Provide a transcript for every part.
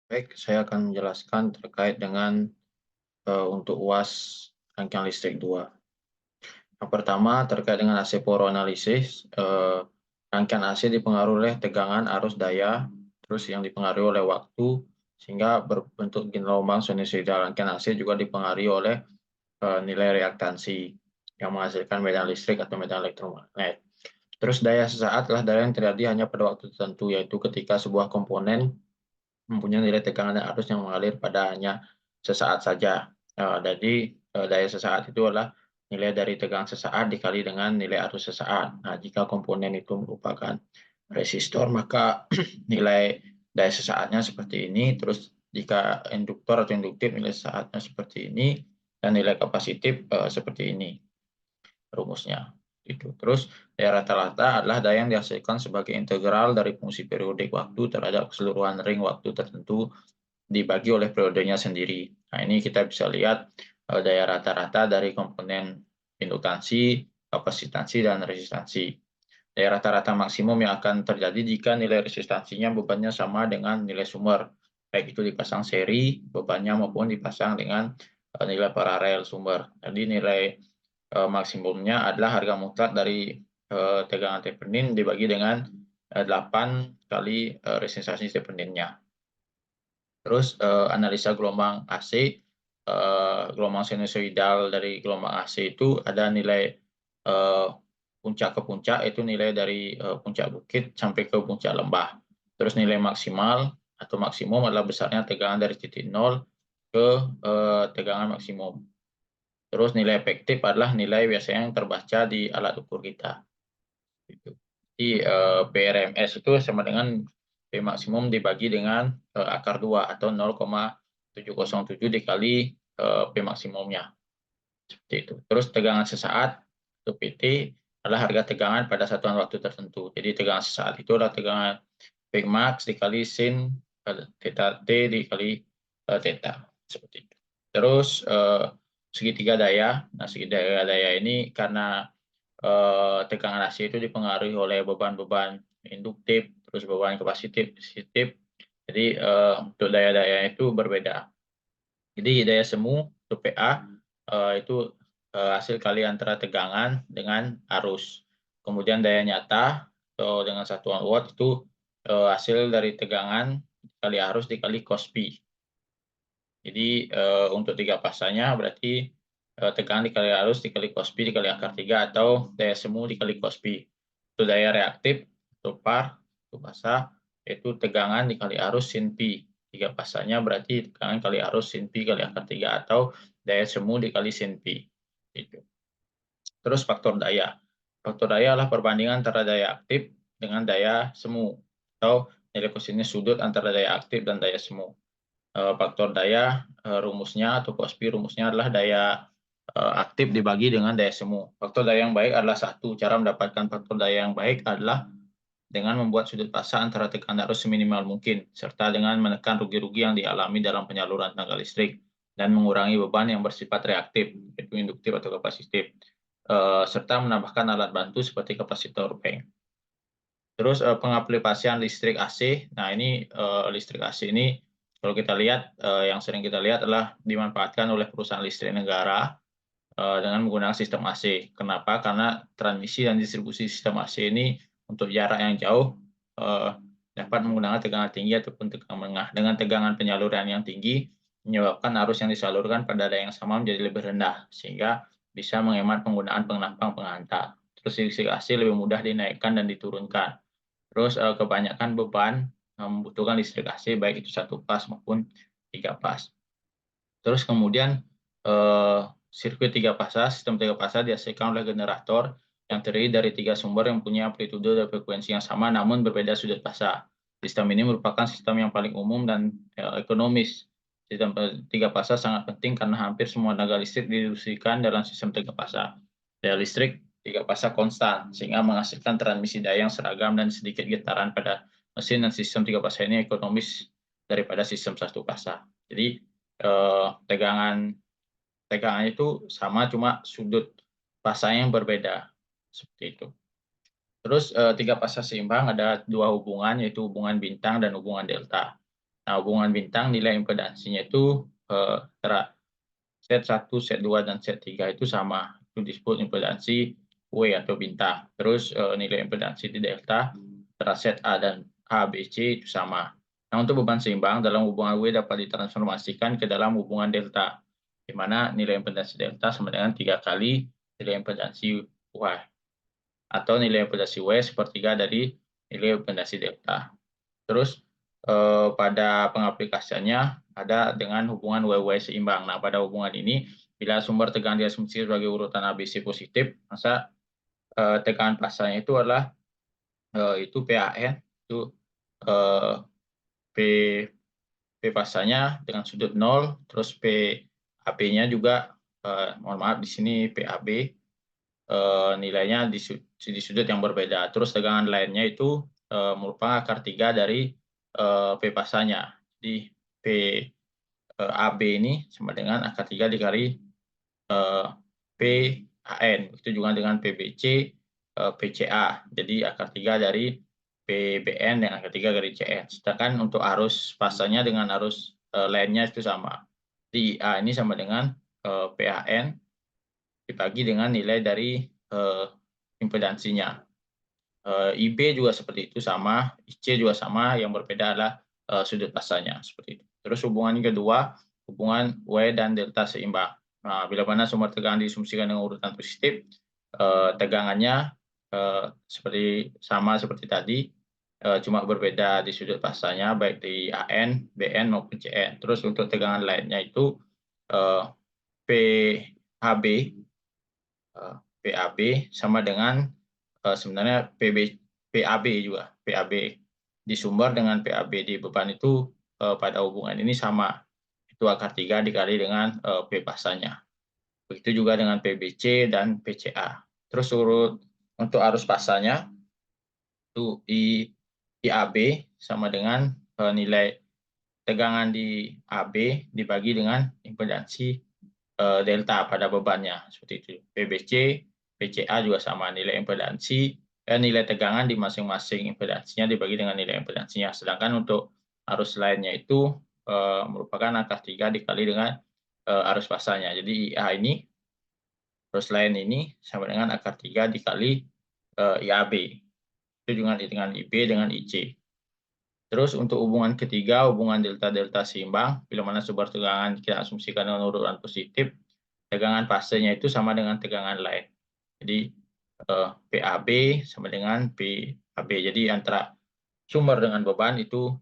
Baik, saya akan menjelaskan terkait dengan untuk UAS rangkaian listrik 2. Yang pertama terkait dengan AC power analysis, rangkaian AC dipengaruhi oleh tegangan arus daya, terus yang dipengaruhi oleh waktu, sehingga berbentuk gelombang sinusoidal. Rangkaian AC juga dipengaruhi oleh nilai reaktansi yang menghasilkan medan listrik atau medan elektromagnet. Terus daya sesaat adalah daya yang terjadi hanya pada waktu tertentu, yaitu ketika sebuah komponen mempunyai nilai tegangan dan arus yang mengalir pada hanya sesaat saja. Jadi daya sesaat itu adalah nilai dari tegangan sesaat dikali dengan nilai arus sesaat. Nah, jika komponen itu merupakan resistor, maka nilai daya sesaatnya seperti ini. Terus jika induktor atau induktif, nilai sesaatnya seperti ini, dan nilai kapasitif seperti ini rumusnya. Itu. Terus daya rata-rata adalah daya yang dihasilkan sebagai integral dari fungsi periodik waktu terhadap keseluruhan ring waktu tertentu dibagi oleh periodenya sendiri. Nah, ini kita bisa lihat daya rata-rata dari komponen induktansi, kapasitansi, dan resistansi. Daya rata-rata maksimum yang akan terjadi jika nilai resistansinya bebannya sama dengan nilai sumber, baik itu dipasang seri bebannya maupun dipasang dengan nilai paralel sumber. Jadi nilai maksimumnya adalah harga mutlak dari tegangan Thevenin dibagi dengan 8 kali resistansi Theveninnya. Terus analisa gelombang AC, gelombang sinusoidal dari gelombang AC itu ada nilai puncak ke puncak, itu nilai dari puncak bukit sampai ke puncak lembah. Terus nilai maksimal atau maksimum adalah besarnya tegangan dari titik nol ke tegangan maksimum. Terus nilai efektif adalah nilai biasanya yang terbaca di alat ukur kita. Jadi PRMS itu sama dengan P maksimum dibagi dengan akar 2 atau 0,707 dikali P maksimumnya. Seperti itu. Terus tegangan sesaat atau PT adalah harga tegangan pada satuan waktu tertentu. Jadi tegangan sesaat itu adalah tegangan P max dikali sin theta T dikali theta. Seperti itu. Terus segitiga daya. Nah, segitiga daya ini karena tegangan AC itu dipengaruhi oleh beban-beban induktif, terus beban kapasitif. Jadi untuk daya-daya itu berbeda. Jadi daya semu untuk PA itu hasil kali antara tegangan dengan arus. Kemudian daya nyata atau dengan satuan watt itu hasil dari tegangan kali arus dikali cos P. Jadi untuk 3 pasanya berarti tegangan dikali arus dikali cos P dikali akar 3 atau daya semu dikali cos P. Untuk daya reaktif atau par untuk pasa yaitu tegangan dikali arus sin P. 3 pasanya berarti tegangan kali arus sin P kali akar 3 atau daya semu dikali sin P. Gitu. Terus faktor daya. Faktor daya adalah perbandingan antara daya aktif dengan daya semu atau nilai kosinus sudut antara daya aktif dan daya semu. Faktor daya rumusnya atau Kospi rumusnya adalah daya aktif dibagi dengan daya semu. Faktor daya yang baik adalah satu. Cara mendapatkan faktor daya yang baik adalah dengan membuat sudut pasa antara tekanan arus seminimal mungkin, serta dengan menekan rugi-rugi yang dialami dalam penyaluran tenaga listrik dan mengurangi beban yang bersifat reaktif, yaitu induktif atau kapasitif, serta menambahkan alat bantu seperti kapasitor bank. Terus pengaplikasian listrik AC. Nah, ini listrik AC ini kalau kita lihat yang sering kita lihat adalah dimanfaatkan oleh perusahaan listrik negara dengan menggunakan sistem AC. Kenapa? Karena transmisi dan distribusi sistem AC ini untuk jarak yang jauh dapat menggunakan tegangan tinggi ataupun tegangan menengah. Dengan tegangan penyaluran yang tinggi menyebabkan arus yang disalurkan pada daya yang sama menjadi lebih rendah sehingga bisa menghemat penggunaan penampang penghantar. Terus listrik AC lebih mudah dinaikkan dan diturunkan. Terus kebanyakan beban membutuhkan listrik AC baik itu 1 pas maupun 3 pas. Terus kemudian sirkuit 3 fasa, sistem 3 fasa dihasilkan oleh generator yang terdiri dari 3 sumber yang punya amplitude dan frekuensi yang sama namun berbeda sudut fasa. Sistem ini merupakan sistem yang paling umum dan ekonomis. Sistem 3 fasa sangat penting karena hampir semua tenaga listrik didistribusikan dalam sistem 3 fasa. Daya listrik 3 fasa konstan sehingga menghasilkan transmisi daya yang seragam dan sedikit getaran pada mesin, dan sistem 3 fasa ini ekonomis daripada sistem 1 fasa. Jadi tegangan itu sama, cuma sudut pasanya yang berbeda seperti itu. Terus 3 fasa seimbang ada 2 hubungan, yaitu hubungan bintang dan hubungan delta. Nah, hubungan bintang nilai impedansinya itu antara set 1, set 2, dan set 3 itu sama. Itu disebut impedansi W atau bintang. Terus nilai impedansi di delta antara set A dan A, B, C itu sama. Nah, untuk beban seimbang dalam hubungan W dapat ditransformasikan ke dalam hubungan delta, di mana nilai impedansi delta sama dengan 3 kali nilai impedansi Y, atau nilai impedansi Y sepertiga dari nilai impedansi delta. Terus pada pengaplikasiannya ada dengan hubungan WY seimbang. Nah, pada hubungan ini, bila sumber tegangan diasumsi sebagai urutan ABC positif, maka tegangan pasarnya itu adalah itu PAN, itu P, P pasarnya dengan sudut 0, terus PAB-nya juga, mohon maaf di sini PAB, nilainya di sudut yang berbeda. Terus tegangan lainnya itu merupakan akar 3 dari P pasarnya. Jadi P AB ini sama dengan akar 3 dikali PAN. Itu juga dengan PBC, PCA. Jadi akar 3 dari PBN dan akar 3 dari CN. Sedangkan untuk arus pasarnya dengan arus lainnya itu sama. Di IA ini sama dengan PAN dibagi dengan nilai dari impedansinya. IB juga seperti itu sama, IC juga sama, yang berbeda adalah sudut pasarnya seperti itu. Terus hubungan kedua, hubungan W dan delta seimbang. Nah, bila mana sumber tegangan diasumsikan dengan urutan positif, tegangannya sama seperti tadi, cuma berbeda di sudut pasarnya baik di AN, BN maupun CN. Terus untuk tegangan lainnya itu PHB, PAB sama dengan sebenarnya PAB juga. PAB di sumber dengan PAB di beban itu pada hubungan ini sama. Itu akar 3 dikali dengan P pasarnya. Begitu juga dengan PBC dan PCA. Terus untuk arus pasarnya itu IAB sama dengan nilai tegangan di AB dibagi dengan impedansi delta pada bebannya. Seperti itu. PBC, PCA juga sama, nilai impedansi, nilai tegangan di masing-masing impedansinya dibagi dengan nilai impedansinya. Sedangkan untuk arus lainnya itu merupakan akar 3 dikali dengan arus pasarnya. Jadi IA ini, arus lain ini sama dengan akar 3 dikali IAB. Itu juga dengan IB dengan IC. Terus untuk hubungan ketiga, hubungan delta-delta seimbang, bila mana sumber tegangan kita asumsikan dengan urutan positif, tegangan fasenya itu sama dengan tegangan lain. Jadi PAB sama dengan PAB. Jadi antara sumber dengan beban itu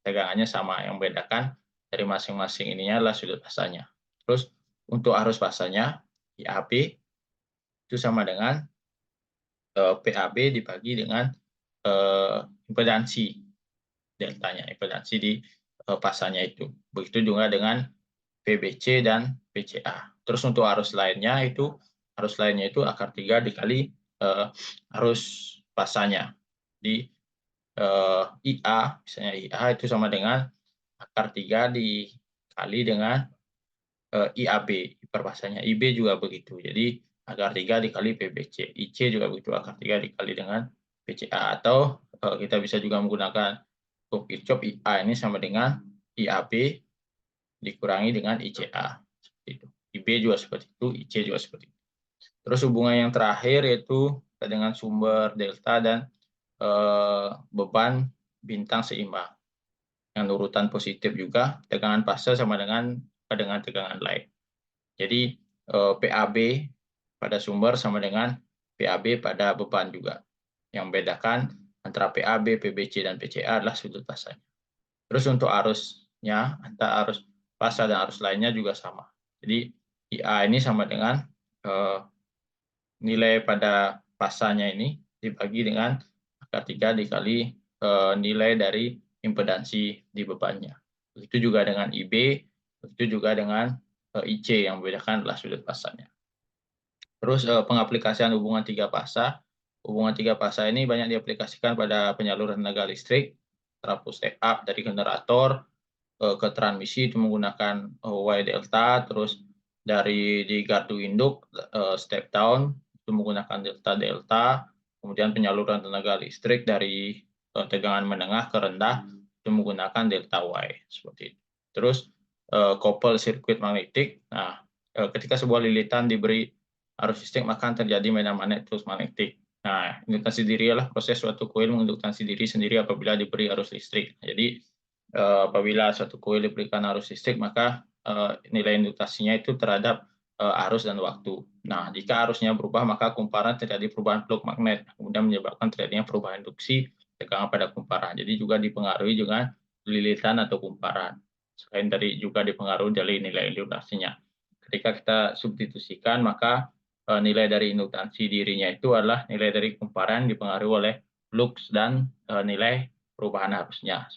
tegangannya sama. Yang membedakan dari masing-masing ininya adalah sudut pasarnya. Terus untuk arus pasarnya, IAB itu sama dengan PAB dibagi dengan impedansi deltanya, impedansi di pasarnya itu. Begitu juga dengan PBC dan PCA. Terus untuk arus lainnya itu akar 3 dikali arus pasarnya. Di IA, misalnya IA itu sama dengan akar 3 dikali dengan IAB, perpasarnya. IB juga begitu. Jadi akar 3 dikali PBC. IC juga begitu, akar 3 dikali dengan PCA. Atau kita bisa juga menggunakan hukum Kirchhoff, IA ini sama dengan IAB dikurangi dengan ICA. Seperti itu. IB juga seperti itu, IC juga seperti itu. Terus hubungan yang terakhir yaitu dengan sumber delta dan beban bintang seimbang. Dengan urutan positif juga, tegangan fase sama dengan tegangan lain. Jadi PAB pada sumber sama dengan PAB pada beban juga. Yang membedakan antara PAB, PBC, dan PCA adalah sudut pasarnya. Terus untuk arusnya, antara arus pasar dan arus lainnya juga sama. Jadi IA ini sama dengan nilai pada pasarnya ini dibagi dengan akar 3 dikali nilai dari impedansi di bebannya. Begitu juga dengan IB, begitu juga dengan IC yang membedakan adalah sudut pasarnya. Terus pengaplikasian hubungan 3 pasar. Hubungan 3 pasar ini banyak diaplikasikan pada penyaluran tenaga listrik, trafo step up dari generator ke transmisi itu menggunakan Y delta, terus dari di gardu induk step down itu menggunakan delta delta, kemudian penyaluran tenaga listrik dari tegangan menengah ke rendah itu menggunakan delta Y seperti itu. Terus couple sirkuit magnetik. Nah, ketika sebuah lilitan diberi arus listrik maka akan terjadi medan magnet terus magnetik. Nah, induktasi diri adalah proses suatu koil menginduktasi diri sendiri apabila diberi arus listrik. Jadi apabila suatu koil diberikan arus listrik maka nilai induktasinya itu terhadap arus dan waktu. Nah, jika arusnya berubah maka kumparan terjadi perubahan flux magnet, kemudian menyebabkan terjadinya perubahan induksi tegangan pada kumparan. Jadi juga dipengaruhi dengan lilitan atau kumparan. Selain dari juga dipengaruhi dari nilai induktasinya. Ketika kita substitusikan maka nilai dari induktasi dirinya itu adalah nilai dari kumparan dipengaruhi oleh flux dan nilai perubahan arusnya.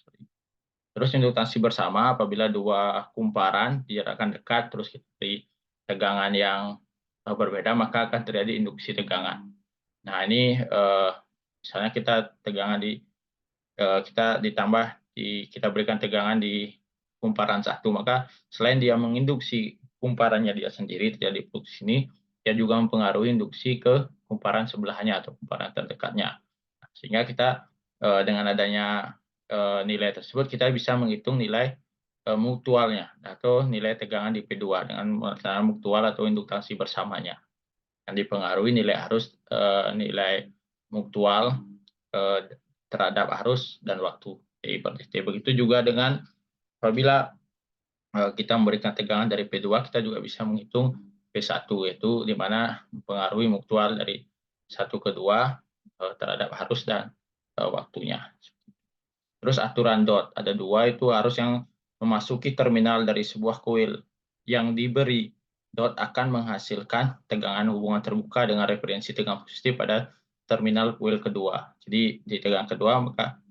Terus induktasi bersama apabila dua kumparan dijarakkan dekat terus kita beri tegangan yang berbeda maka akan terjadi induksi tegangan. Nah ini misalnya kita tegangan kita berikan tegangan di kumparan satu maka selain dia menginduksi kumparannya dia sendiri terjadi flux ini dia juga mempengaruhi induksi ke kumparan sebelahnya atau kumparan terdekatnya. Sehingga kita dengan adanya nilai tersebut kita bisa menghitung nilai mutualnya atau nilai tegangan di P2 dengan menggunakan mutual atau induktasi bersamanya. Yang dipengaruhi nilai arus, nilai mutual terhadap arus dan waktu. Begitu juga dengan apabila kita memberikan tegangan dari P2, kita juga bisa menghitung P1, yaitu di mana mempengaruhi mutual dari 1 ke 2 terhadap arus dan waktunya. Terus aturan dot, ada 2 itu arus yang memasuki terminal dari sebuah koil yang diberi dot akan menghasilkan tegangan hubungan terbuka dengan referensi tegangan positif pada terminal koil kedua. Jadi di tegangan kedua maka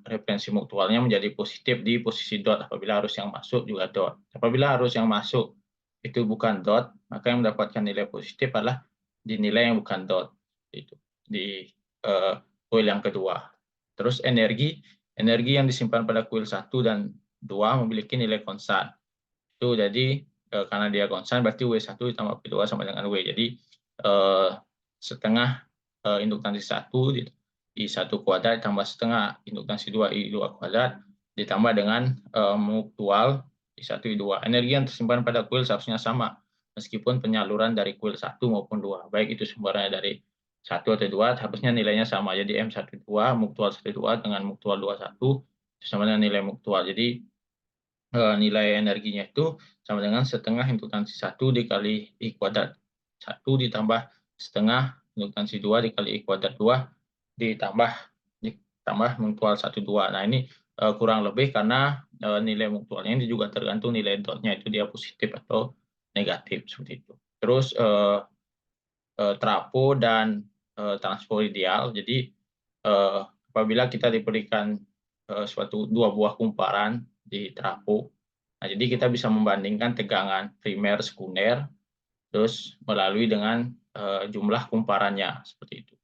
referensi mutualnya menjadi positif di posisi dot apabila arus yang masuk juga dot. Apabila arus yang masuk itu bukan dot, maka yang mendapatkan nilai positif adalah di nilai yang bukan dot, itu di koil yang kedua. Terus energi yang disimpan pada kuil 1 dan 2 memiliki nilai konstan. Itu jadi karena dia konstan berarti W1 ditambah P2 sama dengan W. Jadi setengah induktasi 1 I1 kuadrat ditambah setengah induktasi 2 I2 kuadrat ditambah dengan mutual I1 I2. Energi yang tersimpan pada kuil seharusnya sama meskipun penyaluran dari kuil 1 maupun 2. Baik itu sumbernya dari 1 atau 2 harusnya nilainya sama. Jadi M12 mutual 12 dengan mutual 21 sama dengan nilai mutual. Jadi nilai energinya itu sama dengan setengah induktasi 1 dikali I kuadrat 1 ditambah setengah induktasi 2 dikali I kuadrat 2 ditambah mutual 1 2. Nah, ini kurang lebih karena nilai mutualnya ini juga tergantung nilai dotnya itu dia positif atau negatif seperti itu. Terus trafo dan transport ideal. Jadi apabila kita diberikan dua buah kumparan di trafo, nah jadi kita bisa membandingkan tegangan primer sekunder terus melalui dengan jumlah kumparannya seperti itu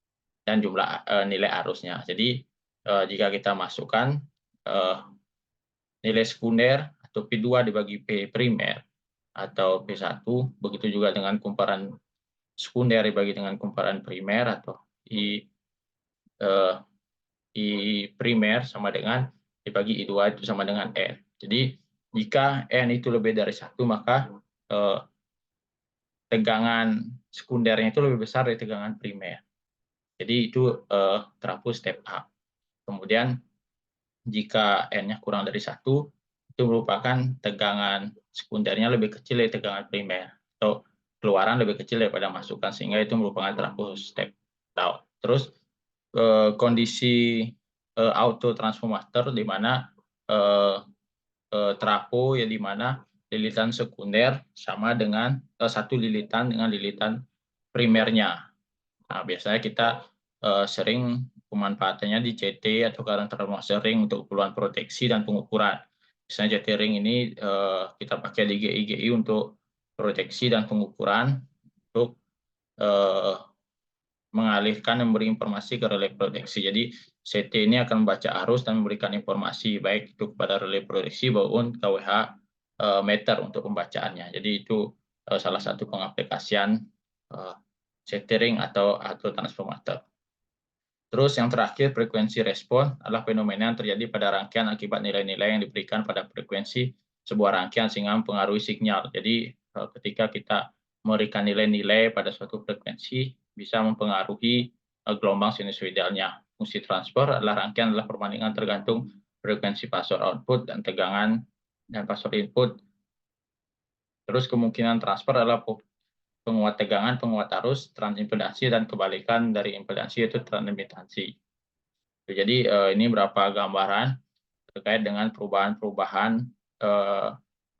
dan jumlah nilai arusnya. Jadi jika kita masukkan nilai sekunder atau P2 dibagi P primer atau P1, begitu juga dengan kumparan sekunder dibagi dengan kumparan primer atau I primer sama dengan dibagi I2 itu sama dengan N. Jadi jika N itu lebih dari 1 maka tegangan sekundernya itu lebih besar dari tegangan primer. Jadi itu trafo step up. Kemudian jika N-nya kurang dari 1 itu merupakan tegangan sekundernya lebih kecil dari tegangan primer atau keluaran lebih kecil daripada masukan sehingga itu merupakan trafo step down. Terus kondisi auto transformator di mana trafo ya di mana lilitan sekunder sama dengan satu lilitan dengan lilitan primernya. Nah, biasanya kita sering pemanfaatannya di CT atau current transformer ring untuk keperluan proteksi dan pengukuran. Misalnya CT ring ini kita pakai di GI untuk proteksi dan pengukuran untuk mengalihkan dan memberi informasi ke relay proteksi. Jadi CT ini akan membaca arus dan memberikan informasi baik itu kepada relay proteksi maupun KWH meter untuk pembacaannya. Jadi itu salah satu pengaplikasian CT ring atau transformator. Terus yang terakhir, frekuensi respon adalah fenomena yang terjadi pada rangkaian akibat nilai-nilai yang diberikan pada frekuensi sebuah rangkaian sehingga mempengaruhi sinyal. Jadi ketika kita memberikan nilai-nilai pada suatu frekuensi bisa mempengaruhi gelombang sinusoidalnya. Fungsi transfer adalah rangkaian adalah perbandingan tergantung frekuensi pasor output dan tegangan dan pasor input. Terus kemungkinan transfer adalah penguat tegangan, penguat arus, transimpedansi, dan kebalikan dari impedansi yaitu transimpedansi. Jadi ini beberapa gambaran terkait dengan perubahan-perubahan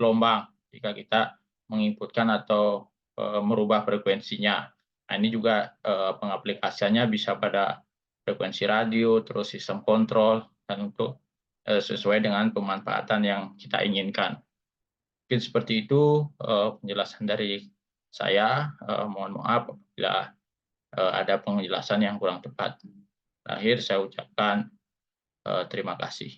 gelombang jika kita menginputkan atau merubah frekuensinya. Nah, ini juga pengaplikasiannya bisa pada frekuensi radio, terus sistem kontrol, dan untuk sesuai dengan pemanfaatan yang kita inginkan. Mungkin seperti itu penjelasan dari saya. Mohon maaf apabila ada penjelasan yang kurang tepat. Terakhir saya ucapkan terima kasih.